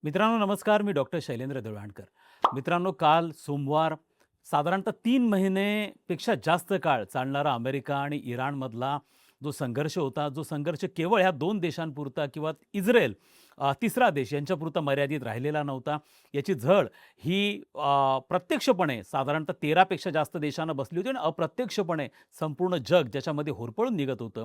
मित्रांनो नमस्कार. मी डॉक्टर शैलेंद्र देवळाणकर. मित्रांनो काल सोमवार साधारणतः 3 महिनेपेक्षा जास्त काळ चालणारा अमेरिका आणि इराणमधला जो संघर्ष होता, जो संघर्ष केवळ ह्या 2 देशांपुरता किंवा इस्रायल तिसरा देश यांच्यापुरता मर्यादित राहिलेला नव्हता. याची झळ ही प्रत्यक्षपणे साधारणतः 13 पेक्षा जास्त देशांना बसली होती आणि अप्रत्यक्षपणे संपूर्ण जग ज्याच्यामध्ये होरपळून निघत होतं.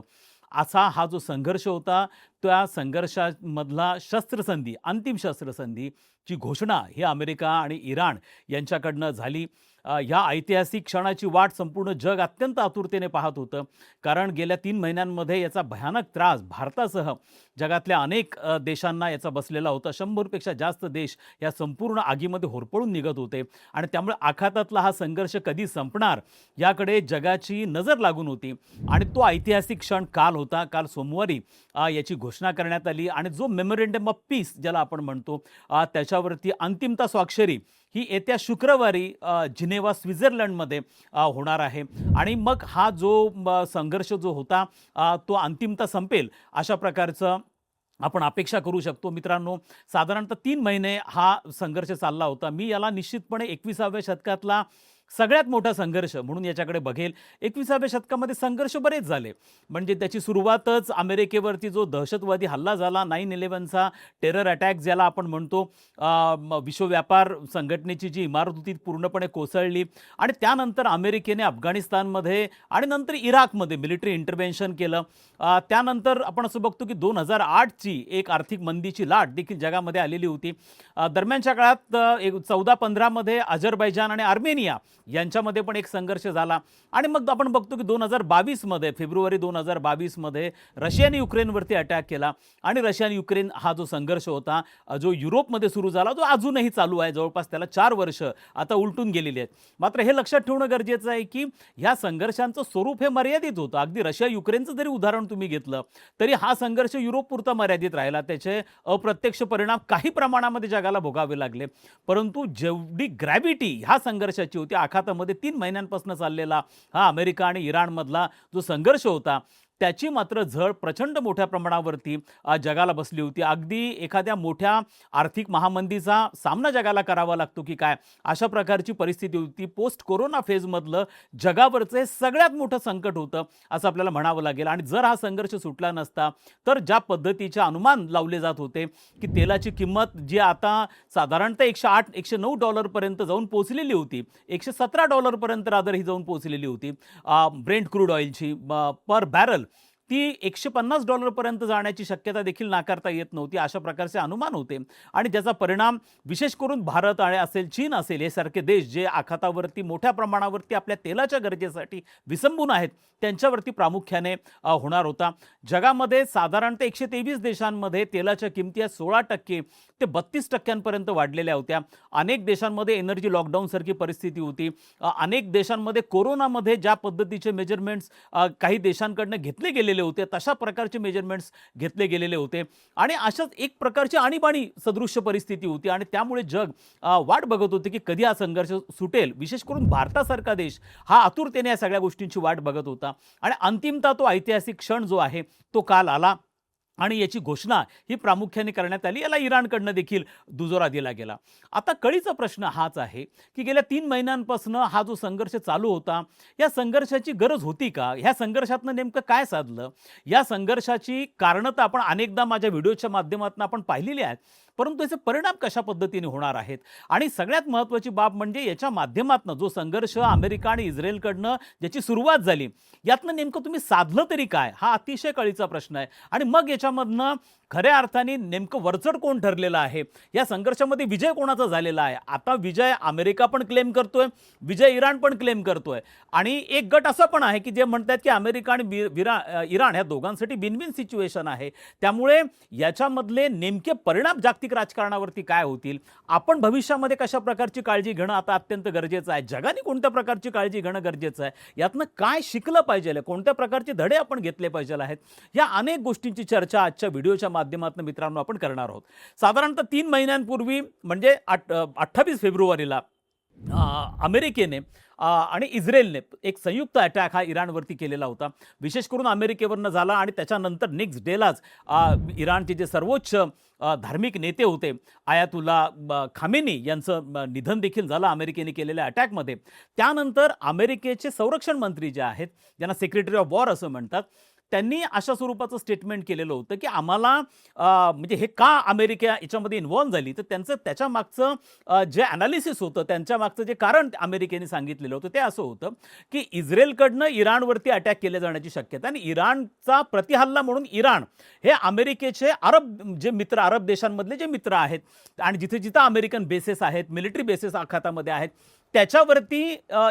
असा हा जो संघर्ष होता, त्या संघर्षामधला शस्त्रसंधी, अंतिम शस्त्रसंधीची घोषणा ही अमेरिका आणि इराण यांच्याकडनं झाली. ह्या ऐतिहासिक क्षणाची वाट संपूर्ण जग अत्यंत आतुरतेने पाहत होतं. कारण गेल्या 3 महिन्यांमध्ये याचा भयानक त्रास भारतासह जगातल्या अनेक देशांना याचा बसलेला होता. 100पेक्षा जास्त देश या संपूर्ण आगीमध्ये होरपळून निघत होते आणि त्यामुळे आखातातला हा संघर्ष कधी संपणार याकडे जगाची नजर लागून होती. आणि तो ऐतिहासिक क्षण काल होता. काल सोमवारी याची घोषणा करण्यात आली आणि जो मेमोरेंडम ऑफ पीस ज्याला आपण म्हणतो, त्याच्यावरती अंतिमता स्वाक्षरी ही येत्या शुक्रवारी जिनेवा स्वित्झर्लंडमध्ये होणार आहे. आणि मग हा जो संघर्ष जो होता तो अंतिमता संपेल अशा प्रकारचं आपण अपेक्षा करू शकतो. मित्रांनो, साधारणतः 3 महिने हा संघर्ष चालला होता. मी याला निश्चितपणे 21व्या शतकातला सगळ्यात मोठा संघर्ष म्हणून याच्याकडे बघेल. 21व्या शतकामध्ये संघर्ष बरेच झाले. म्हणजे त्याची सुरुवातच अमेरिकेवरती जो दहशतवादी हल्ला झाला, 9/11चा टेरर अटॅक ज्याला आपण म्हणतो, विश्व व्यापार संघटनेची जी इमारत होती पूर्णपणे कोसळली आणि त्यानंतर अमेरिकेने अफगाणिस्तानमध्ये आणि नंतर इराकमध्ये मिलिटरी इंटरव्हेन्शन केलं. त्यानंतर आपण असं बघतो की 2008ची एक आर्थिक मंदीची लाट देखील जगामध्ये आलेली होती. दरम्यानच्या काळात 14-15मध्ये अझरबैजान आणि आर्मेनिया यांच्यामध्ये पण एक संघर्ष झाला. आणि मग आपण बघतो की 2022मध्ये फेब्रुवारी 2022मध्ये रशियाने युक्रेनवरती अटॅक केला आणि रशिया आणि युक्रेन हा जो संघर्ष होता, जो युरोपमध्ये सुरू झाला, तो अजूनही चालू आहे. जवळपास त्याला 4 वर्ष आता उलटून गेलेली आहेत. मात्र हे लक्षात ठेवणं गरजेचं आहे की ह्या संघर्षांचं स्वरूप हे मर्यादित होतं. अगदी रशिया युक्रेनचं जरी उदाहरण तुम्ही घेतलं तरी हा संघर्ष युरोपपुरता मर्यादित राहिला. त्याचे अप्रत्यक्ष परिणाम काही प्रमाणामध्ये जगाला भोगावे लागले. परंतु जेवढी ग्रॅव्हिटी ह्या संघर्षाची होती, आखातामध्ये 3 महिन्यांपासून चाललेला हा अमेरिका आणि इराणमधला जो संघर्ष होता, त्याची मात्र झळ प्रचंड मोठ्या प्रमाणावरती जगाला बसली होती. अगदी एखाद्या मोठ्या आर्थिक महामंदीचा सामना जगाला करावा लागतो की काय, अशा प्रकारची परिस्थिती होती. पोस्ट कोरोना फेजमधलं जगावरचं हे सगळ्यात मोठं संकट होतं असं आपल्याला म्हणावं लागेल. आणि जर हा संघर्ष सुटला नसता तर ज्या पद्धतीचे अनुमान लावले जात होते की तेलाची किंमत जी आता साधारणतः $108-109 जाऊन पोहोचलेली होती, $117 रादर ही जाऊन पोहोचलेली होती, ब्रेंट क्रूड ऑइलची पर बॅरल ती $150 जाण्याची शक्यता देखील नाकारता येत नव्हती. अशा प्रकारचे अनुमान होते. आणि ज्याचा परिणाम विशेष करून भारत असेल, चीन असेल, हे सारखे देश जे आखातावरती मोठ्या प्रमाणावरती आपल्या तेलाच्या गरजेसाठी विसंबून आहेत, त्यांच्यावरती प्रामुख्याने होणार होता. जगामध्ये साधारणतः 123 देशांमध्ये तेलाच्या किमती 16% ते 32% वाढलेल्या होत्या. अनेक देशांमध्ये एनर्जी लॉकडाऊनसारखी परिस्थिती होती. अनेक देशांमध्ये कोरोनामध्ये ज्या पद्धतीचे मेजरमेंट्स काही देशांकडनं घेतले गेलेले होते, तशा प्रकारचे मेजरमेंट्स घेतले गेलेले होते. आणि अशाच एक प्रकारची आणीबाणी सदृश्य परिस्थिती होती. आणि त्यामुळे जग वाट बघत होते की कधी हा संघर्ष सुटेल. विशेष करून भारतासारखा देश हा आतुरतेने या सगळ्या गोष्टींची वाट बघत होता. आणि अंतिमतः तो ऐतिहासिक क्षण जो आहे तो काल आला आणि याची घोषणा ही प्रामुख्याने करण्यात आली. याला इराणकडनं देखील दुजोरा दिला गेला. आता कळीचा प्रश्न हाच आहे की गेल्या 3 महिन्यांपासून हा जो संघर्ष चालू होता, या संघर्षाची गरज होती का? ह्या संघर्षातनं नेमकं काय साधलं? या संघर्षाची कारणं तर आपण अनेकदा माझ्या व्हिडिओच्या माध्यमातून आपण पाहिलेली आहेत, परंतु याचे परिणाम कशा पद्धतीने होणार आहेत? आणि सगळ्यात महत्त्वाची बाब म्हणजे याच्या माध्यमातून जो संघर्ष अमेरिका आणि इस्रायलकडनं ज्याची सुरुवात झाली, यातनं नेमकं तुम्ही साधलं तरी काय? हा अतिशय कळीचा प्रश्न आहे. आणि मग याच्यामधनं खऱ्या अर्थाने नेमकं वरचढ कोण ठरलेलं आहे? या संघर्षामध्ये विजय कोणाचा झालेला आहे? आता विजय अमेरिका पण क्लेम करतोय, विजय इराण पण क्लेम करतोय. आणि एक गट असं पण आहे की जे म्हणतात की अमेरिका आणि इराण ह्या दोघांसाठी विन विन सिच्युएशन आहे. त्यामुळे याच्यामधले नेमके परिणाम जागतिक राजकारणावरती काय होतील, आपण भविष्यामध्ये कशा प्रकारची काळजी घेणं आता अत्यंत गरजेचं आहे, जगाने कोणत्या प्रकारची काळजी घेणं गरजेचं आहे, यातनं काय शिकलं पाहिजे, कोणत्या प्रकारचे धडे आपण घेतले पाहिजे आहेत, या अनेक गोष्टींची चर्चा आजच्या व्हिडिओच्या माध्यमातून मित्रांनो आपण करणार आहोत. साधारणतः 3 महिन्यांपूर्वी म्हणजे 28 फेब्रुवारीला अमेरिकेने आणि इस्रायलने एक संयुक्त अटॅक हा इराणवरती केलेला होता. विशेष करून अमेरिकेवरनं झाला आणि त्याच्यानंतर नेक्स्ट डेलाच इराणचे जे सर्वोच्च धार्मिक नेते होते आयातुल्ला खामेनी यांचं निधन देखील झालं अमेरिकेने केलेल्या अटॅकमध्ये. त्यानंतर अमेरिकेचे संरक्षण मंत्री जे आहेत, ज्यांना सेक्रेटरी ऑफ वॉर असं म्हणतात, त्यांनी अशा स्वरूपाचं स्टेटमेंट केलेलं होतं की आम्हाला म्हणजे हे का अमेरिका याच्यामध्ये इन्व्हॉल्व झाली, तर त्यांचं त्याच्यामागचं जे ॲनालिसिस होतं, त्यांच्या मागचं जे कारण अमेरिकेने सांगितलेलं होतं ते असं होतं की इस्रायलकडनं इराणवरती अटॅक केले जाण्याची शक्यता आणि इराणचा प्रतिहल्ला म्हणून इराण हे अमेरिकेचे जे मित्र, अरब देशांमधले जे मित्र आहेत आणि जिथे जिथं अमेरिकन बेसेस आहेत, मिलिटरी बेसेस आखातामध्ये आहेत, त्याच्यावरती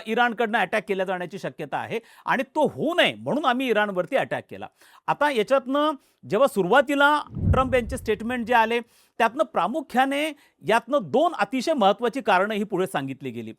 इराणकडनं अटॅक केल्या जाण्याची शक्यता आहे आणि तो होऊ नये म्हणून आम्ही इराणवरती अटॅक केला. आता याच्यातनं जेव्हा सुरुवातीला ट्रम्प यांचे स्टेटमेंट जे आले, त्यातनं प्रामुख्याने यातनं 2 अतिशय महत्त्वाची कारणं ही पुढे सांगितली गेली.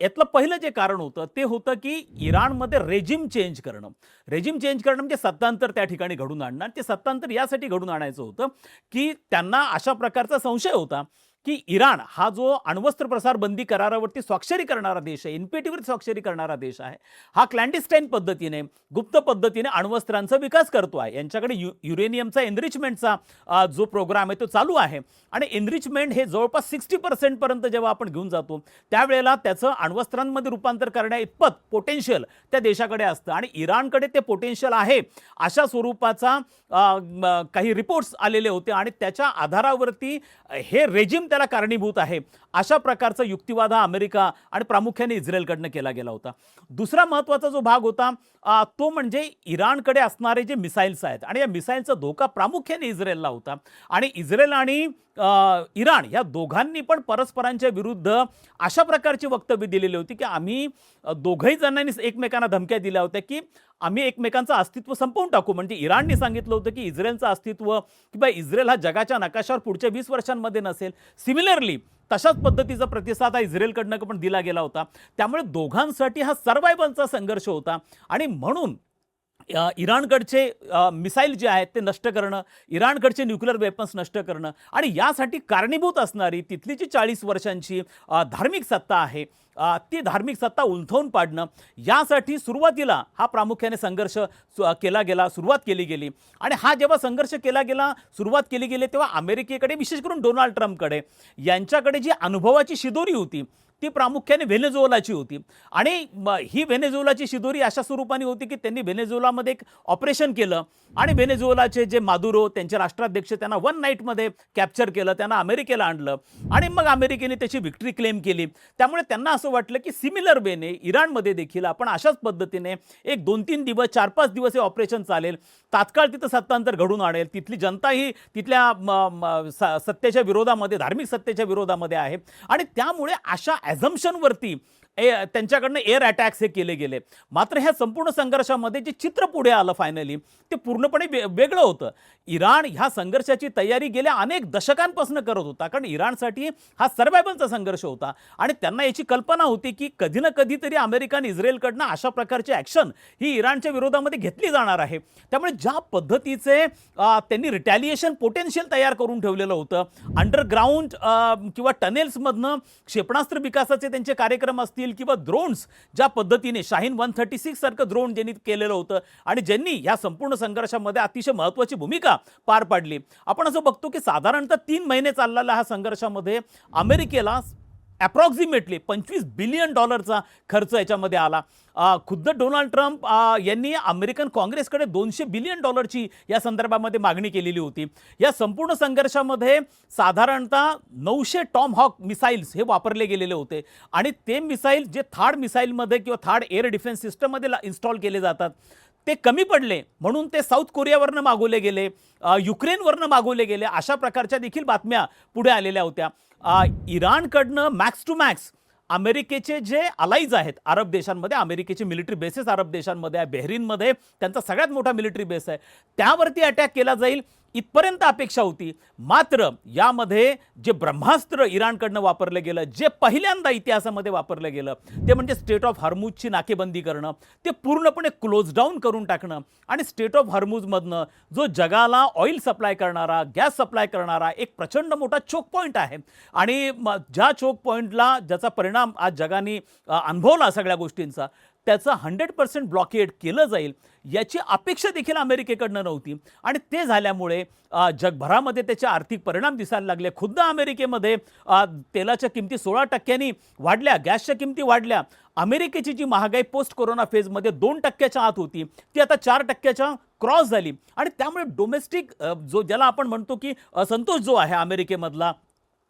यातलं पहिलं जे कारण होतं ते होतं की इराणमध्ये रेजिम चेंज करणं. रेजिम चेंज करणं म्हणजे सत्तांतर त्या ठिकाणी घडून आणणं. ते सत्तांतर यासाठी घडून आणायचं होतं की त्यांना अशा प्रकारचा संशय होता की इराण हा जो अण्वस्त्र प्रसार बंदी करारावरती स्वाक्षरी करणारा देश आहे, एनपीटीवर स्वाक्षरी करणारा देश आहे, हा क्लॅन्डिस्टाईन पद्धतीने, गुप्त पद्धतीने अण्वस्त्रांचा विकास करतो आहे. यांच्याकडे युरेनियमचा एनरिचमेंटचा जो प्रोग्राम आहे तो चालू आहे आणि एनरिचमेंट हे जवळपास 60% पर्यंत जेव्हा आपण घेऊन जातो त्यावेळेला त्याचं अण्वस्त्रांमध्ये रूपांतर करण्या इतपत पोटेन्शियल त्या देशाकडे असतं आणि इराणकडे ते पोटेन्शियल आहे अशा स्वरूपाचा काही रिपोर्ट्स आलेले होते आणि त्याच्या आधारावरती हे रेजिम त्याला कारणीभूत आहे अशा प्रकारचा युक्तिवाद हा अमेरिका आणि प्रामुख्याने इस्रायलकडनं केला गेला होता. दुसरा महत्त्वाचा जो भाग होता तो म्हणजे इराणकडे असणारे जे मिसाईल्स आहेत आणि या मिसाईलचा धोका प्रामुख्याने इस्रायलला होता आणि इस्रायल आणि इराण या दोघांनी पण परस्परांच्या विरुद्ध अशा प्रकारची वक्तव्य दिलेली होती की आम्ही दोघंही जणांनी एकमेकांना धमक्या दिल्या होत्या की आम्ही एकमेकांचं अस्तित्व संपवून टाकू. म्हणजे इराणने सांगितलं होतं की इस्रायलचं अस्तित्व किंवा इस्रायल हा जगाच्या नकाशावर पुढच्या 20 वर्षांमध्ये नसेल. सिमिलरली तशाच पद्धतीचा प्रतिसाद हा इस्रायलकडनं पण दिला गेला होता. त्यामुळे दोघांसाठी हा सर्व्हायव्हलचा संघर्ष होता आणि म्हणून इराणकडचे मिसाईल जे आहेत ते नष्ट करणं, इराणकडचे न्यूक्लिअर वेपन्स नष्ट करणं आणि यासाठी कारणीभूत असणारी तिथली जी 40 वर्षांची धार्मिक सत्ता आहे ती धार्मिक सत्ता उलथवून पाडणं, यासाठी सुरुवातीला हा प्रामुख्याने संघर्ष केला गेला, सुरुवात केली गेली. आणि हा जेव्हा संघर्ष केला गेला, सुरुवात केली गेली, तेव्हा अमेरिकेकडे, विशेष करून डोनाल्ड ट्रम्पकडे, यांच्याकडे जी अनुभवाची शिदोरी होती ती प्रामुख्याने व्हेनेझुएलाची होती आणि ही व्हेनेझुएलाची शिदोरी अशा स्वरूपाने होती की त्यांनी व्हेनेझुएलामध्ये एक ऑपरेशन केलं आणि व्हेनेझुएलाचे जे मादुरो, त्यांचे राष्ट्राध्यक्ष, त्यांना 1 नाईटमध्ये कॅप्चर केलं, त्यांना अमेरिकेला आणलं आणि मग अमेरिकेने त्याची विक्ट्री क्लेम केली. त्यामुळे त्यांना असं वाटलं की सिमिलर वेने इराणमध्ये देखील आपण अशाच पद्धतीने एक 2-3 दिवस, 4-5 दिवस हे ऑपरेशन चालेल, तात्काळ तिथं सत्तांतर घडून आणेल, तिथली जनता ही तिथल्या सत्तेच्या विरोधामध्ये, धार्मिक सत्तेच्या विरोधामध्ये आहे आणि त्यामुळे अशा ॲझम्पशनवरती त्यांच्याकडनं एअर अटॅक्स हे केले गेले. मात्र ह्या संपूर्ण संघर्षामध्ये जे चित्र पुढे आलं फायनली ते पूर्णपणे वेगळं होतं. इराण ह्या संघर्षाची तयारी गेल्या अनेक दशकांपासून करत होता, कारण इराणसाठी हा सर्व्हायव्हलचा संघर्ष होता आणि त्यांना याची कल्पना होती की कधी ना कधीतरी अमेरिका आणि इस्रायलकडनं अशा प्रकारची ॲक्शन ही इराणच्या विरोधामध्ये घेतली जाणार आहे. त्यामुळे ज्या पद्धतीचे त्यांनी रिटॅलिएशन पोटेन्शियल तयार करून ठेवलेलं होतं, अंडरग्राऊंड किंवा टनेल्समधनं क्षेपणास्त्र विकासाचे त्यांचे कार्यक्रम असतील किंवा ड्रोन्स, ज्या पद्धतीने शाहीन 136 सारखं ड्रोन ज्यांनी केलेलं होतं आणि ज्यांनी या संपूर्ण संघर्षामध्ये अतिशय महत्त्वाची भूमिका पार पाडली. आपण असं बघतो की साधारणतः 3 महिने चाललेल्या हा संघर्षामध्ये अमेरिकेला अप्रॉक्सिमेटली $25 बिलियन खर्च याच्यामध्ये आला. खुद्द डोनाल्ड ट्रम्प यांनी अमेरिकन काँग्रेसकडे $200 बिलियन या संदर्भामध्ये मागणी केलेली होती. या संपूर्ण संघर्षामध्ये साधारणतः 900 टॉम हॉक मिसाईल्स हे वापरले गेलेले होते आणि ते मिसाईल जे थार्ड मिसाईलमध्ये किंवा थार्ड एअर डिफेन्स सिस्टममध्ये इन्स्टॉल केले जातात ते कमी पडले म्हणून ते साऊथ कोरियावरनं मागवले गेले, युक्रेनवरनं मागवले गेले, अशा प्रकारच्या देखील बातम्या पुढे आलेल्या होत्या. इराणकडनं मॅक्स टू मॅक्स अमेरिकेचे जे अलाईज आहेत अरब देशांमध्ये, अमेरिकेचे मिलिटरी बेसेस अरब देशांमध्ये आहे, बहरीनमध्ये त्यांचा सगळ्यात मोठा मिलिटरी बेस आहे, त्यावरती अटॅक केला जाईल इथपर्यंत अपेक्षा होती. मात्र यामध्ये जे ब्रह्मास्त्र इराणकडनं वापरलं गेलं, जे पहिल्यांदा इतिहासामध्ये वापरलं गेलं, ते म्हणजे स्ट्रेट ऑफ हॉर्मुझची नाकेबंदी करणं, ते पूर्णपणे क्लोज डाऊन करून टाकणं आणि स्ट्रेट ऑफ हॉर्मुझमधनं जो जगाला ऑइल सप्लाय करणारा, गॅस सप्लाय करणारा एक प्रचंड मोठा चोक पॉईंट आहे आणि ज्या चोक पॉईंटला ज्याचा परिणाम आज जगाने अनुभवला सगळ्या गोष्टींचा, त्याचं 100% ब्लॉकेड केलं जाईल याची अपेक्षा देखील अमेरिकेकडनं नव्हती आणि ते झाल्यामुळे जगभरामध्ये त्याचे आर्थिक परिणाम दिसायला लागले. खुद्द अमेरिकेमध्ये तेलाच्या किमती 16% वाढल्या, गॅसच्या किमती वाढल्या. अमेरिकेची जी महागाई पोस्ट कोरोना फेजमध्ये 2% आत होती ती आता 4% क्रॉस झाली आणि त्यामुळे डोमेस्टिक जो ज्याला आपण म्हणतो की असंतोष जो आहे अमेरिकेमधला,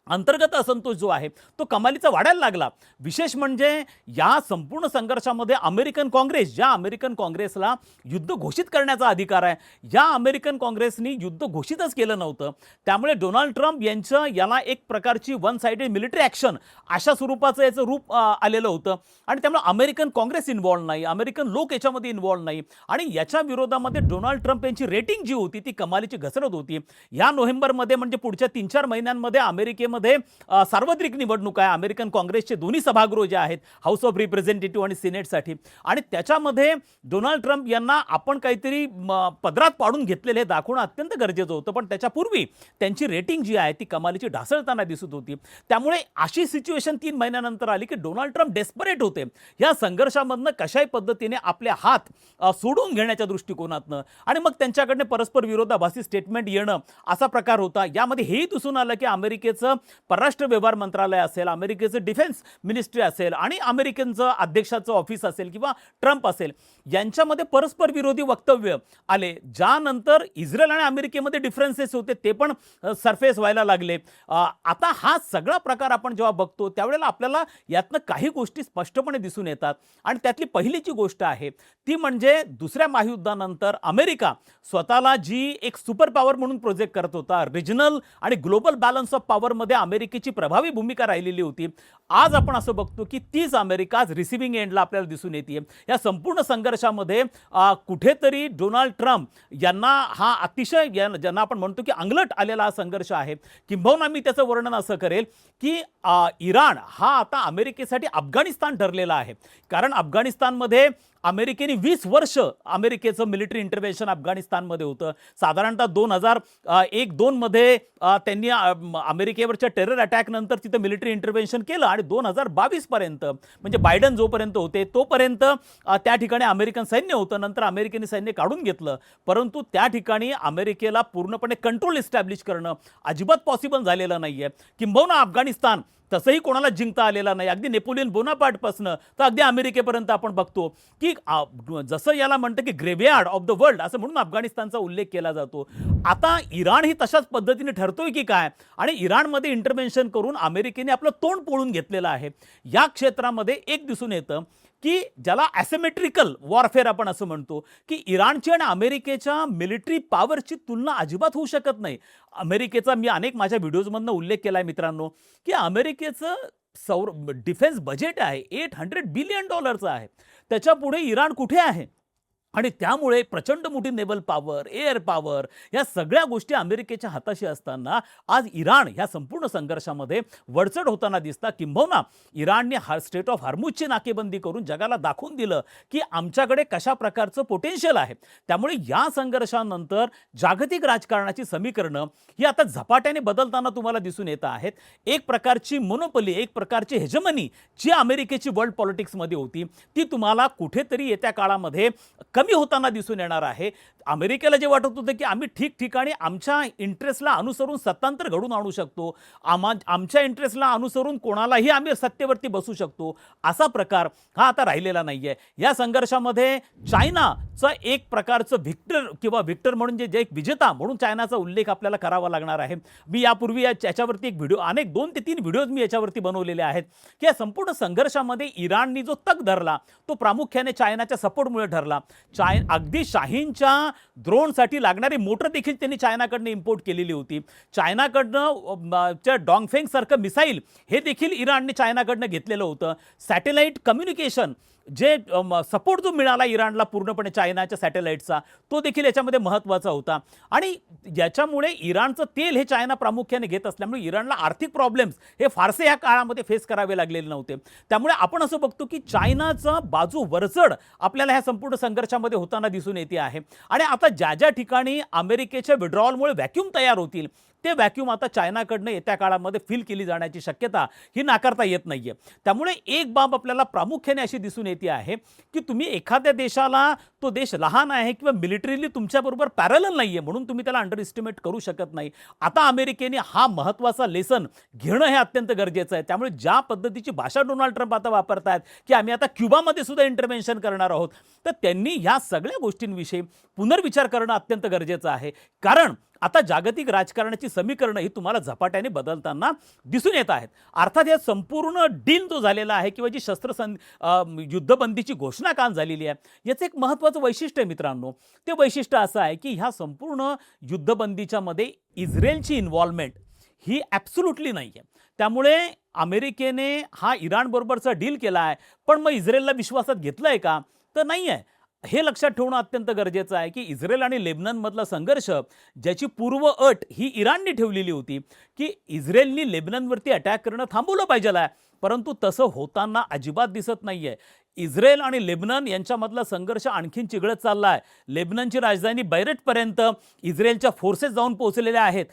अंतर्गत असंतोष जो आहे तो कमालीचा वाढायला लागला. विशेष म्हणजे या संपूर्ण संघर्षामध्ये अमेरिकन काँग्रेस, ज्या अमेरिकन काँग्रेसला युद्ध घोषित करण्याचा अधिकार आहे, या अमेरिकन काँग्रेसनी युद्ध घोषितच केलं नव्हतं. त्यामुळे डोनाल्ड ट्रम्प यांचं याला एक प्रकारची वन साइडेड मिलिटरी ॲक्शन अशा स्वरूपाचं याचं रूप आलेलं होतं आणि त्यामुळे अमेरिकन काँग्रेस इन्व्हॉल्व नाही, अमेरिकन लोक याच्यामध्ये इन्व्हॉल्व नाही आणि याच्या विरोधामध्ये डोनाल्ड ट्रम्प यांची रेटिंग जी होती ती कमालीची घसरत होती. या नोव्हेंबरमध्ये म्हणजे पुढच्या 3-4 महिन्यांमध्ये अमेरिकेमध्ये सार्वत्रिक निवडणूक आहे अमेरिकन काँग्रेसचे दोन्ही सभागृह जे आहेत, हाऊस ऑफ रिप्रेझेंटेटिव्ह आणि सिनेटसाठी, आणि त्याच्यामध्ये डोनाल्ड ट्रम्प यांना आपण काहीतरी पदरात पाडून घेतलेले दाखवणं अत्यंत गरजेचं होतं. पण त्याच्यापूर्वी त्यांची रेटिंग जी आहे ती कमालीची ढासळताना दिसत होती. त्यामुळे अशी सिच्युएशन 3 महिन्यानंतर आली की डोनाल्ड ट्रम्प डेस्परेट होते या संघर्षामधनं कशाही पद्धतीने आपले हात सोडून घेण्याच्या दृष्टिकोनातनं आणि मग त्यांच्याकडनं परस्पर विरोधाभासी स्टेटमेंट येणं असा प्रकार होता. यामध्ये हेही दिसून आलं की अमेरिकेचं परराष्ट्र व्यवहार मंत्रालय असेल, अमेरिकेचं डिफेन्स मिनिस्ट्री असेल आणि अमेरिकनचं अध्यक्षाचं ऑफिस असेल किंवा ट्रम्प असेल, यांच्यामध्ये परस्पर विरोधी वक्तव्य आले. ज्यानंतर इस्रायल आणि अमेरिकेमध्ये डिफरन्सेस होते ते पण सरफेस व्हायला लागले. आता हा सगळा प्रकार आपण जेव्हा बघतो त्यावेळेला आपल्याला यातनं काही गोष्टी स्पष्टपणे दिसून येतात आणि त्यातली पहिलीची गोष्ट आहे ती म्हणजे दुसऱ्या महायुद्धानंतर अमेरिका स्वतःला जी एक सुपर पॉवर म्हणून प्रोजेक्ट करत होता, रिजनल आणि ग्लोबल बॅलन्स ऑफ पॉवरमध्ये अमेरिकेची प्रभावी भूमिका राहिलेली होती. आज आपण असं बघतो की तीच अमेरिका आज रिसिव्हिंग एंडला आपल्याला दिसून येते. या संपूर्ण संघर्षामध्ये कुठेतरी डोनाल्ड ट्रम्प यांना हा अतिशय ज्यांना आपण म्हणतो की अंगलट आलेला हा संघर्ष आहे. किंबहुना मी त्याचं वर्णन असं करेल की इराण हा आता अमेरिकेसाठी अफगाणिस्तान ठरलेला आहे. कारण अफगाणिस्तानमध्ये अमेरिकेने 20 वर्ष अमेरिकेचं मिलिटरी इंटरव्हेन्शन अफगाणिस्तानमध्ये होतं. साधारणतः 2001-2 मध्ये त्यांनी अमेरिकेवरच्या टेरर अटॅकनंतर तिथं मिलिटरी इंटरव्हेन्शन केलं आणि 2022 पर्यंत म्हणजे बायडन जोपर्यंत होते तोपर्यंत त्या ठिकाणी अमेरिकन सैन्य होतं. नंतर अमेरिकेने सैन्य काढून घेतलं, परंतु त्या ठिकाणी अमेरिकेला पूर्णपणे कंट्रोल इस्टॅब्लिश करणं अजिबात पॉसिबल झालेलं नाही आहे. किंबहुना अफगाणिस्तान तसंही कोणाला जिंकता आलेला नाही. अगदी नेपोलियन बोनापार्टपासनं तर अगदी अमेरिकेपर्यंत आपण बघतो की जसं याला म्हणतं की ग्रेव्हयार्ड ऑफ द वर्ल्ड असं म्हणून अफगाणिस्तानचा उल्लेख केला जातो. आता इराण ही तशाच पद्धतीने ठरतोय की काय आणि इराणमध्ये इंटरव्हेन्शन करून अमेरिकेने आपलं तोंड पोळून घेतलेलं आहे. या क्षेत्रामध्ये एक दिसून येतं की ज्याला ॲसिमेट्रिकल वॉरफेअर आपण असं म्हणतो की इराणची आणि अमेरिकेच्या मिलिटरी पॉवरची तुलना अजिबात होऊ शकत नाही. अमेरिकेचा मी अनेक माझ्या व्हिडिओजमधनं उल्लेख केला आहे मित्रांनो की अमेरिकेचं डिफेन्स बजेट आहे $800 बिलियन आहे. त्याच्या पुढे इराण कुठे आहे आणि त्यामुळे प्रचंड मोठी नेव्हल पॉवर, एअर पॉवर या सगळ्या गोष्टी अमेरिकेच्या हाताशी असताना आज इराण ह्या संपूर्ण संघर्षामध्ये वरचढ होताना दिसतात. किंबहुना इराणने स्ट्रेट ऑफ हॉर्मुझची नाकेबंदी करून जगाला दाखवून दिलं की आमच्याकडे कशा प्रकारचं पोटेन्शियल आहे. त्यामुळे या संघर्षानंतर जागतिक राजकारणाची समीकरणं ही आता झपाट्याने बदलताना तुम्हाला दिसून येत आहेत. एक प्रकारची मोनोपली, एक प्रकारची हेजमनी जी अमेरिकेची वर्ल्ड पॉलिटिक्समध्ये होती ती तुम्हाला कुठेतरी येत्या काळामध्ये कमी होताना दिसून येणार आहे. अमेरिकेला जे वाटत होतं की आम्ही ठिकठिकाणी आमच्या इंटरेस्टला अनुसरून सत्तांतर घडून आणू शकतो, आमच्या इंटरेस्टला अनुसरून कोणालाही आम्ही सत्तेवरती बसू शकतो, असा प्रकार हा आता राहिलेला नाही आहे. या संघर्षामध्ये चायनाचं एक प्रकारचं व्हिक्टर म्हणून जे एक विजेता म्हणून चायनाचा उल्लेख आपल्याला करावा लागणार आहे. मी यापूर्वी याच्यावरती एक व्हिडिओ 2 ते 3 व्हिडिओज मी याच्यावरती बनवलेले आहेत की या संपूर्ण संघर्षामध्ये इराणनी जो तग धरला तो प्रामुख्याने चायनाच्या सपोर्टमुळे ठरला. अगदी शाहीनच्या ड्रोनसाठी लागणारी मोटर देखील त्यांनी चायनाकडनं इम्पोर्ट केलेली होती. चायनाकडनं डॉंगफेंग सारखं मिसाईल हे देखील इराणने चायनाकडनं घेतलेलं होतं. सॅटेलाइट कम्युनिकेशन जे सपोर्ट जो मिळाला इराणला पूर्णपणे चायनाच्या सॅटेलाईटचा, तो देखील याच्यामध्ये महत्त्वाचा होता. आणि याच्यामुळे इराणचं तेल हे चायना प्रामुख्याने घेत असल्यामुळे इराणला आर्थिक प्रॉब्लेम्स हे फारसे या काळामध्ये फेस करावे लागलेले नव्हते. त्यामुळे आपण असं बघतो की चायनाचा बाजू वरचढ आपल्याला ह्या संपूर्ण संघर्षामध्ये होताना दिसून येते आहे. आणि आता ज्या ज्या ठिकाणी अमेरिकेच्या विड्रॉवलमुळे व्हॅक्यूम तयार होतील, ते व्हॅक्यूम आता चायनाकडनं येत्या काळामध्ये फिल केली जाण्याची शक्यता ही नाकारता येत नाहीये. त्यामुळे एक बाब आपल्याला प्रामुख्याने अशी दिसून येते आहे की तुम्ही एखाद्या देशाला, तो देश लहान आहे किंवा मिलिटरीली तुमच्याबरोबर पॅरलल नाहीये म्हणून तुम्ही त्याला अंडर एस्टिमेट करू शकत नाही. आता अमेरिकेने हा महत्त्वाचा लेसन घेणं हे अत्यंत गरजेचं आहे. त्यामुळे ज्या पद्धतीची भाषा डोनाल्ड ट्रम्प आता वापरतायत की आम्ही आता क्युबामध्ये सुद्धा इंटरव्हेन्शन करणार आहोत, तर त्यांनी ह्या सगळ्या गोष्टींविषयी पुनर्विचार करणं अत्यंत गरजेचं आहे. कारण आता जागतिक राजकारणाची समीकरणं ही तुम्हाला झपाट्याने बदलताना दिसून येत आहेत. अर्थात या संपूर्ण डील जो झालेला आहे किंवा जी युद्धबंदीची घोषणा काल झालेली आहे, याचं एक महत्त्वाचं वैशिष्ट्य आहे मित्रांनो. ते वैशिष्ट्य असं आहे की ह्या संपूर्ण युद्धबंदीच्या मध्ये इस्रायलची इन्व्हॉल्वमेंट ही ॲब्सोल्युटली नाही आहे. त्यामुळे अमेरिकेने हा इराणबरोबरचा डील केला आहे, पण मग इस्रायलला विश्वासात घेतलं आहे का? तर नाही आहे. हे लक्षात ठेवणं अत्यंत गरजेचं आहे की इस्रायल आणि लेबननमधला संघर्ष, ज्याची पूर्व अट ही इराणने ठेवलेली होती की इस्रायलनी लेबननवरती अटॅक करणं थांबवलं पाहिजे आहे, परंतु तसं होताना अजिबात दिसत नाही आहे. इस्रायल आणि लेबनन यांच्यामधला संघर्ष आणखीन चिघळत चालला आहे. लेबननची राजधानी बैरूतपर्यंत इस्रायलच्या फोर्सेस जाऊन पोहोचलेल्या आहेत.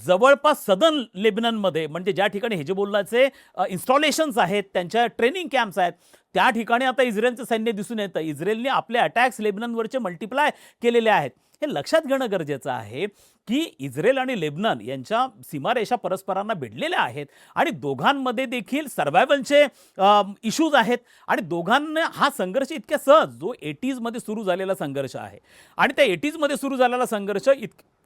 जवळपास सदर्न लेबननमध्ये, म्हणजे ज्या ठिकाणी हेजबोल्लाचे इन्स्टॉलेशन्स आहेत, त्यांच्या ट्रेनिंग कॅम्प्स आहेत, त्या ठिकाणी आता इस्रायलचं सैन्य दिसून येतं. इस्रायलने आपले अटॅक्स लेबननवरचे मल्टिप्लाय केलेले आहेत. हे लक्षात घेणं गरजेचं आहे की इस्रायल आणि लेबनन यांच्या सीमारेषा परस्परांना भिडलेल्या आहेत आणि दोघांमध्ये देखील सर्व्हायवलचे इश्यूज आहेत. आणि दोघांना हा संघर्ष इतक्या सहज, जो 80s मध्ये सुरू झालेला संघर्ष आहे आणि त्या 80s मध्ये सुरू झालेला संघर्ष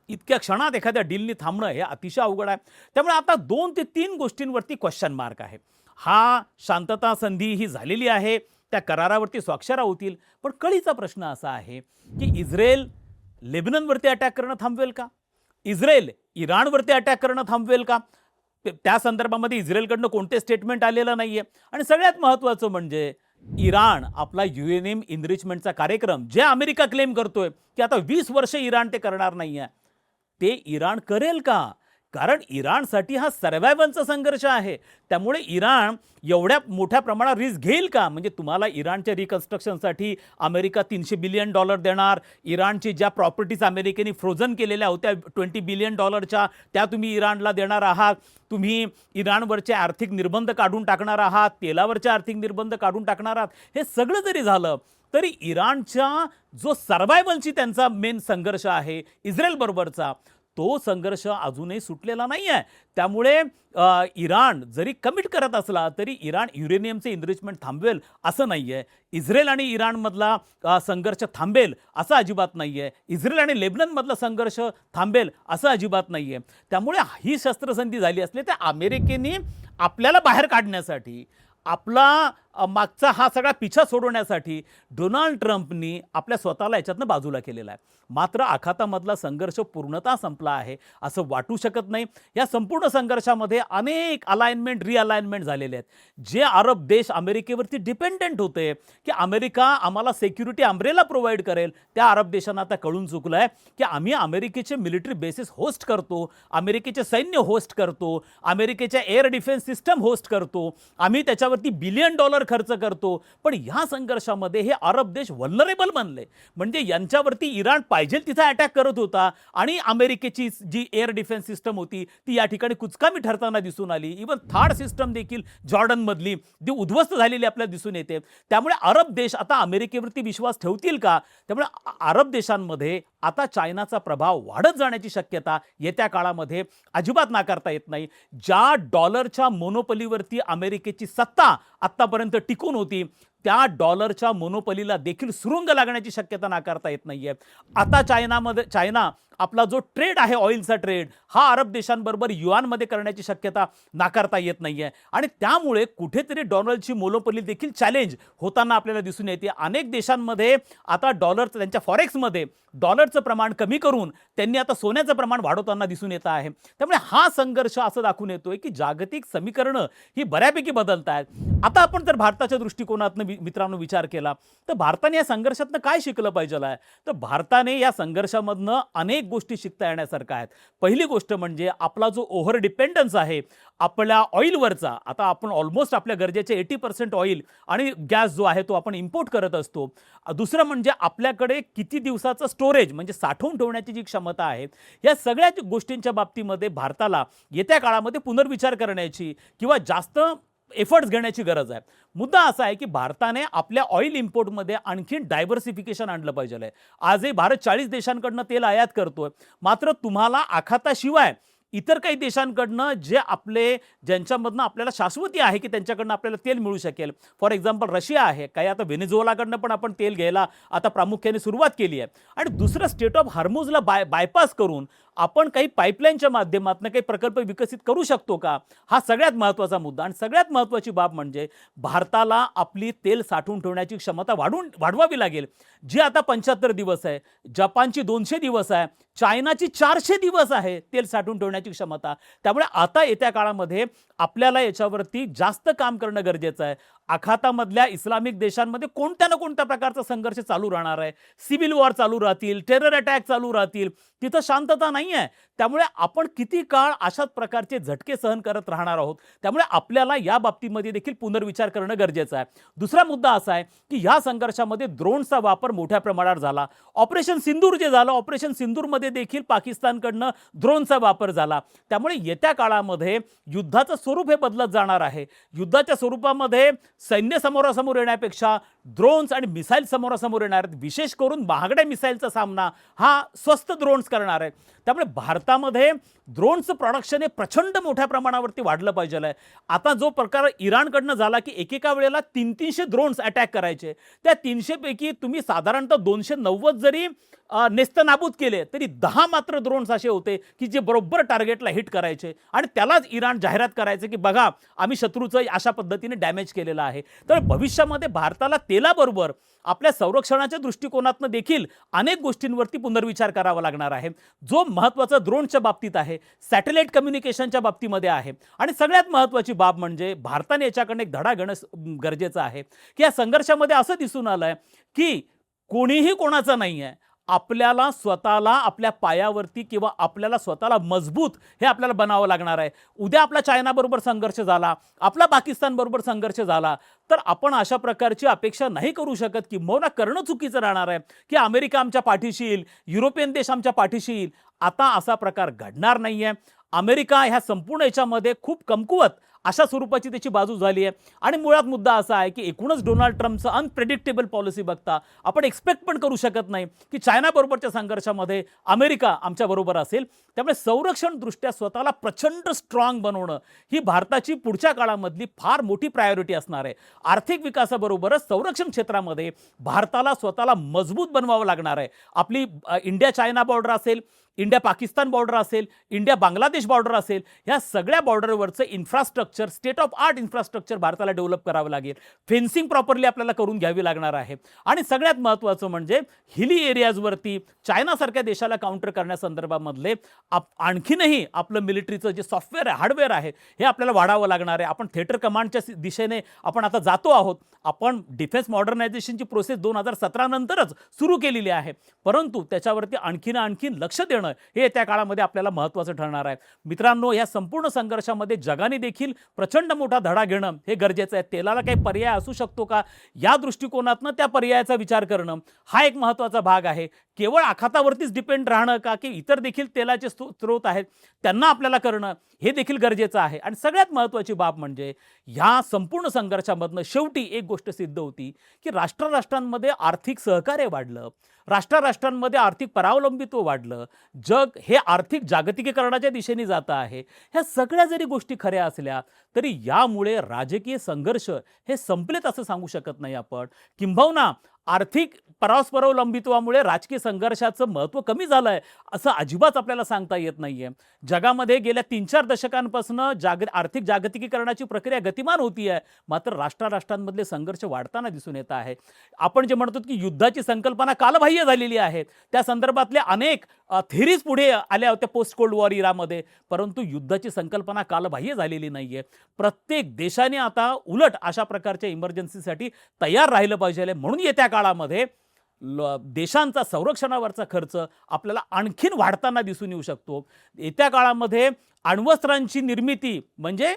इतक्या क्षणात एखाद्या डीलनी थांबणं हे अतिशय अवघड आहे. त्यामुळे आता 2 ते 3 गोष्टींवरती क्वेश्चन मार्क आहे. हा शांतता संधी ही झालेली आहे, त्या करारावरती स्वाक्षऱ्या होतील, पण कळीचा प्रश्न असा आहे की इस्रायल लेबननवरती अटॅक करणं थांबवेल का? इस्रायल इराणवरती अटॅक करणं थांबवेल का? त्या संदर्भामध्ये इस्रायलकडनं कोणते स्टेटमेंट आलेलं नाहीये. आणि सगळ्यात महत्त्वाचं म्हणजे इराण आपला युरेनियम इनरिचमेंटचा कार्यक्रम, जे अमेरिका क्लेम करतोय की आता 20 वर्ष इराण ते करणार नाहीये, ते इराण करेल का? कारण इराणसाठी हा सर्व्हायवलचा संघर्ष आहे. त्यामुळे इराण एवढ्या मोठ्या प्रमाणात रिस्क घेईल का? म्हणजे तुम्हाला इराणच्या रिकन्स्ट्रक्शनसाठी अमेरिका $300 बिलियन देणार, इराणची ज्या प्रॉपर्टीज अमेरिकेने फ्रोझन केलेल्या होत्या $20 बिलियन, त्या तुम्ही इराणला देणार आहात. तुम्ही इराणवरचे आर्थिक निर्बंध काढून टाकणार आहात, तेलावरचे आर्थिक निर्बंध काढून टाकणार आहात. हे सगळं जरी झालं तरी इराणच्या जो सर्व्हायवलची त्यांचा मेन संघर्ष आहे इस्रायल बरोबरचा, तो संघर्ष अजूनही सुटलेला नाही आहे. त्यामुळे इराण जरी कमिट करत असला तरी इराण युरेनियमचे इनरिचमेंट थांबवेल असं नाही आहे. इस्रायल आणि इराणमधला संघर्ष थांबेल असं अजिबात नाही आहे. इस्रायल आणि लेबननमधला संघर्ष थांबेल असं अजिबात नाही आहे. त्यामुळे ही शस्त्रसंधी झाली असली तर अमेरिकेने आपल्याला बाहेर काढण्यासाठी, आपला मागचा हा सगळा पिछा सोडवण्यासाठी डोनाल्ड ट्रम्पनी आपल्या स्वतःला याच्यातनं बाजूला केलेला आहे. मात्र आखातामधला संघर्ष पूर्णतः संपला आहे असं वाटू शकत नाही. या संपूर्ण संघर्षामध्ये अनेक अलाइनमेंट, रिअलाइनमेंट झालेले आहेत. जे अरब देश अमेरिकेवरती डिपेंडेंट होते की अमेरिका आम्हाला सिक्युरिटी अम्ब्रेला प्रोव्हाइड करेल, त्या अरब देशांना आता कळून चुकलं आहे की आम्ही अमेरिकेचे मिलिटरी बेसिस होस्ट करतो, अमेरिकेचे सैन्य होस्ट करतो, अमेरिकेच्या एअर डिफेन्स सिस्टम होस्ट करतो, आम्ही त्याच्यावरती $1 बिलियन खर्च करतो. पण ह्या संघर्षामध्ये हे अरब देश व्हल्नरेबल बनले. म्हणजे यांच्यावरती इराण पाहिजे तिथे अटॅक करत होता आणि अमेरिकेची जी एअर डिफेन्स सिस्टम होती ती या ठिकाणी कुचकामी ठरताना दिसून आली. इव्हन थार्ड सिस्टम देखील जॉर्डनमधली ती उद्ध्वस्त झालेली आपल्याला दिसून येते. त्यामुळे अरब देश आता अमेरिकेवरती विश्वास ठेवतील का? त्यामुळे अरब देशांमध्ये आता चायनाचा प्रभाव वाढत जाण्याची शक्यता येत्या काळामध्ये अजिबात नाकारता येत नाही. ज्या डॉलरच्या मोनोपलीवरती अमेरिकेची सत्ता आत्तापर्यंत टिकून होती, त्या डॉलरच्या मोनोपलीला देखील सुरुंग लागण्याची शक्यता नाकारता येत नाहीये. आता चायना आपला जो ट्रेड आहे, ऑइलचा ट्रेड, हा अरब देशांबरोबर युआनमध्ये करण्याची शक्यता नाकारता येत नाहीये. आणि त्यामुळे कुठेतरी डॉलरची मोनोपली देखील चॅलेंज होताना आपल्याला दिसून येते. अनेक देशांमध्ये आता त्यांच्या फॉरेक्समध्ये डॉलरचं प्रमाण कमी करून त्यांनी आता सोन्याचं प्रमाण वाढवताना दिसून येत आहे. त्यामुळे हा संघर्ष असं दाखवून येतोय की जागतिक समीकरणं ही बऱ्यापैकी बदलत आहेत. आता आपण जर भारताच्या दृष्टिकोनातून मित्रांनो विचार केला तर भारताने या संघर्षातनं काय शिकलं पाहिजे आहे, तर भारताने या संघर्षामधनं अनेक गोष्टी शिकता येण्यासारख्या आहेत. पहिली गोष्ट म्हणजे आपला जो ओव्हर डिपेंडन्स आहे आपल्या ऑइलवरचा, आता आपण ऑलमोस्ट आपल्या गरजेचे 80% ऑइल आणि गॅस जो आहे तो आपण इम्पोर्ट करत असतो. दुसरं म्हणजे आपल्याकडे किती दिवसाचं स्टोरेज म्हणजे साठवून ठेवण्याची जी क्षमता आहे, या सगळ्या गोष्टींच्या बाबतीमध्ये भारताला येत्या काळामध्ये पुनर्विचार करण्याची किंवा जास्त एफर्ट्स घेण्याची गरज आहे. मुद्दा असा आहे की भारताने आपल्या ऑइल इम्पोर्टमध्ये आणखी डायव्हर्सिफिकेशन आणलं पाहिजे आहे. आजही भारत 40 देशांकडनं तेल आयात करतोय, मात्र तुम्हाला आखाताशिवाय इतर काही देशांकडनं जे आपले ज्यांच्यामधनं आपल्याला शाश्वती आहे की त्यांच्याकडनं आपल्याला तेल मिळू शकेल, फॉर एक्झाम्पल रशिया आहे, काही आता व्हेनेझुएलाकडनं पण आपण तेल घ्यायला आता प्रामुख्याने सुरुवात केली आहे. आणि दुसरं स्टेट ऑफ हार्मुजला बायपास करून आपण काही पाईपलाईनच्या माध्यमातून काही प्रकल्प विकसित करू शकतो का, हा सगळ्यात महत्त्वाचा मुद्दा. आणि सगळ्यात महत्त्वाची बाब म्हणजे भारताला आपली तेल साठवून ठेवण्याची क्षमता वाढवावी लागेल. जी आता 75 दिवस आहे, जपानची 200 दिवस आहे, चायनाची 400 दिवस आहे तेल साठवून ठेवण्याची क्षमता. त्यामुळे आता येत्या काळामध्ये आपल्याला याच्यावरती जास्त काम करणं गरजेचं आहे. आखातामधल्या इस्लामिक देशांमध्ये कोणत्या ना कोणत्या प्रकारचा संघर्ष चालू राहणार आहे. सिव्हिल वॉर चालू राहतील, टेरर अटॅक चालू राहतील, तिथं शांतता नाही आहे. त्यामुळे आपण किती काळ अशाच प्रकारचे झटके सहन करत राहणार आहोत. त्यामुळे आपल्याला या बाबतीमध्ये देखील पुनर्विचार करणं गरजेचं आहे. दुसरा मुद्दा असा आहे की ह्या संघर्षामध्ये ड्रोनचा वापर मोठ्या प्रमाणावर झाला. ऑपरेशन सिंदूर जे झालं, ऑपरेशन सिंदूरमध्ये देखील पाकिस्तानकडनं ड्रोनचा वापर झाला. त्यामुळे येत्या काळामध्ये युद्धाचं स्वरूप हे बदलत जाणार आहे. युद्धाच्या स्वरूपामध्ये सैन्य समोरासमोर येण्यापेक्षा ड्रोन्स आणि मिसाईल समोरासमोर येणार आहेत. विशेष करून महागड्या मिसाईलचा सामना हा स्वस्त ड्रोन्स करणार आहे. त्यामुळे भारतामध्ये ड्रोनचं प्रोडक्शन हे प्रचंड मोठ्या प्रमाणावरती वाढलं पाहिजे आहे. आता जो प्रकार इराणकडनं झाला की एकेका वेळेला 300-300 ड्रोन्स अटॅक करायचे, त्या 300 पैकी तुम्ही साधारणतः 290 जरी नेस्तनाबूत केले तरी 10 मात्र ड्रोन्स असे होते की जे बरोबर टार्गेटला हिट करायचे आणि त्यालाच इराण जाहिरात करायचे की बघा आम्ही शत्रूचं अशा पद्धतीने डॅमेज केलेलं आहे. तर भविष्यामध्ये भारताला तेलाबरोबर आपल्या संरक्षणाच्या दृष्टिकोनातून देखील अनेक गोष्टींवरती पुनर्विचार करावा लागणार आहे. जो महत्त्वाचा ड्रोनच्या बाबतीत आहे, सॅटेलाइट कम्युनिकेशनच्या बाबतीमध्ये आहे. आणि सगळ्यात महत्त्वाची बाब म्हणजे भारताने याच्याकडे एक धडा घेणं गरजेचं आहे की या संघर्षामध्ये असं दिसून आलंय की कोणीही कोणाचं नाही आहे. आपल्याला स्वतःला आपल्या पायावरती किंवा आपल्याला स्वतःला मजबूत हे आपल्याला बनावं लागणार आहे. उद्या आपला चायनाबरोबर संघर्ष झाला, आपला पाकिस्तानबरोबर संघर्ष झाला तर आपण अशा प्रकारची अपेक्षा नाही करू शकत की किंबहुना करणं चुकीचं राहणार आहे की अमेरिका आमच्या पाठीशी येईल, युरोपियन देश आमच्या पाठीशी येईल. आता असा प्रकार घडणार नाहीये. अमेरिका ह्या संपूर्ण याच्यामध्ये खूप कमकुवत अशा स्वरूपाची त्याची बाजू झाली आहे. आणि मुळात मुद्दा असा आहे की एकूणच डोनाल्ड ट्रम्पचं अनप्रेडिक्टेबल पॉलिसी बघता आपण एक्सपेक्ट पण करू शकत नाही की चायनाबरोबरच्या संघर्षामध्ये अमेरिका आमच्याबरोबर असेल. त्यामुळे संरक्षणदृष्ट्या स्वतःला प्रचंड स्ट्रॉंग बनवणं ही भारताची पुढच्या काळामधली फार मोठी प्रायोरिटी असणार आहे. आर्थिक विकासाबरोबरच संरक्षण क्षेत्रामध्ये भारताला स्वतःला मजबूत बनवावं लागणार आहे. आपली इंडिया चायना बॉर्डर असेल, इंडिया पाकिस्तान बॉर्डर असेल, इंडिया बांगलादेश बॉर्डर असेल, ह्या सगळ्या बॉर्डरवरचं infrastructure, state of art infrastructure भारताला डेव्हलप करावं लागेल. फेन्सिंग प्रॉपरली आपल्याला करून घ्यावी लागणार आहे. आणि सगळ्यात महत्त्वाचं म्हणजे हिली एरियाजवरती चायनासारख्या देशाला काउंटर करण्यासंदर्भामधले आणखीनही आपलं मिलिटरीचं जे सॉफ्टवेअर आहे, हार्डवेअर आहे, हे आपल्याला वाढावं लागणार आहे. आपण थिएटर कमांडच्या दिशेने आपण आता जातो आहोत. आपण डिफेन्स मॉडर्नायझेशनची प्रोसेस 2017 नंतरच सुरू केलेली आहे, परंतु त्याच्यावरती आणखीन लक्ष देणं हे त्या काळामध्ये आपल्याला महत्त्वाचं ठरणार आहे. मित्रांनो, या संपूर्ण संघर्षामध्ये जगाने देखील प्रचंड मोठा धडा घेणं हे गरजेचं आहे. तेलाला काही पर्याय असू शकतो का, या दृष्टिकोनातून त्या पर्यायाचा विचार करणं हा एक महत्त्वाचा भाग आहे. केवळ आखातावरतीच डिपेंड राहणं का की इतर देखील तेलाचे स्रोत आहेत त्यांना आपल्याला करणं हे देखील गरजेचं आहे. आणि सगळ्यात महत्त्वाची बाब म्हणजे ह्या संपूर्ण संघर्षामधनं शेवटी एक गोष्ट सिद्ध होती की राष्ट्रांमध्ये आर्थिक सहकार्य वाढलं, राष्ट्रांमध्ये आर्थिक परावलंबित्व वाढलं, जग हे आर्थिक जागतिकीकरणाच्या दिशेने जात आहे. ह्या सगळ्या जरी गोष्टी खऱ्या असल्या तरी यामुळे राजकीय संघर्ष हे संपलेत असं सांगू शकत नाही आपण. किंबहुना आर्थिक परस्परावलंबित्वामुळे राजकीय संघर्षाचं महत्त्व कमी झालं आहे असं अजिबात आपल्याला सांगता येत नाही आहे. जगामध्ये गेल्या 3-4 दशकांपासून आर्थिक जागतिकीकरणाची प्रक्रिया गतिमान होती आहे, मात्र राष्ट्रांमधले संघर्ष वाढताना दिसून येत आहे. आपण जे म्हणतो की युद्धाची संकल्पना कालबाह्य झालेली आहे, त्या संदर्भातल्या अनेक थिअरीज पुढे आल्या होत्या पोस्ट कोल्ड वॉर इरामध्ये, परंतु युद्धाची संकल्पना कालबाह्य झालेली नाही आहे. प्रत्येक देशाने आता उलट अशा प्रकारच्या इमर्जन्सीसाठी तयार राहिलं पाहिजे. म्हणून येत्या काळामध्ये देशांचा संरक्षणावरचा खर्च आपल्याला आणखीन वाढताना दिसून येऊ शकतो. येत्या काळामध्ये अण्वस्त्रांची निर्मिती म्हणजे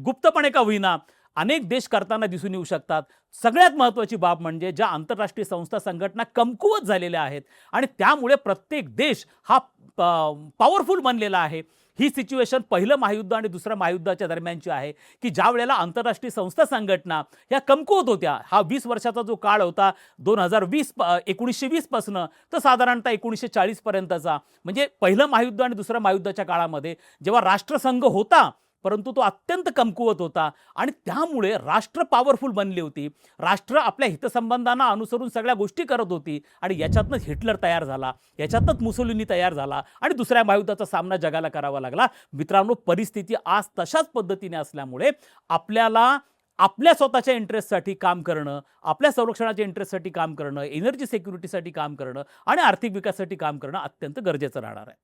गुप्तपणे का होईना अनेक देश करताना दिसून येऊ शकतात. सगळ्यात महत्त्वाची बाब म्हणजे ज्या आंतरराष्ट्रीय संस्था संघटना कमकुवत झालेल्या आहेत आणि त्यामुळे प्रत्येक देश हा पॉवरफुल बनलेला आहे. ही सिच्युएशन पहिलं महायुद्ध आणि दुसऱ्या महायुद्धाच्या दरम्यानची आहे की ज्या वेळेला आंतरराष्ट्रीय संस्था संघटना ह्या कमकुवत होत्या. हा 20 वर्षाचा जो काळ होता 1920 पासून तर साधारणतः 1940 पर्यंतचा, म्हणजे पहिलं महायुद्ध आणि दुसऱ्या महायुद्धाच्या काळामध्ये जेव्हा राष्ट्रसंघ होता परंतु तो अत्यंत कमकुवत होता आणि त्यामुळे राष्ट्र पॉवरफुल बनली होती. राष्ट्र आपल्या हितसंबंधांना अनुसरून सगळ्या गोष्टी करत होती आणि याच्यातनंच हिटलर तयार झाला, याच्यातच मुसोलिनी तयार झाला आणि दुसऱ्या महायुद्धाचा सामना जगाला करावा लागला. मित्रांनो, परिस्थिती आज तशाच पद्धतीने असल्यामुळे आपल्याला आपल्या स्वतःच्या इंटरेस्टसाठी काम करणं, आपल्या संरक्षणाच्या इंटरेस्टसाठी काम करणं, एनर्जी सिक्युरिटीसाठी काम करणं आणि आर्थिक विकासासाठी काम करणं अत्यंत गरजेचं राहणार आहे.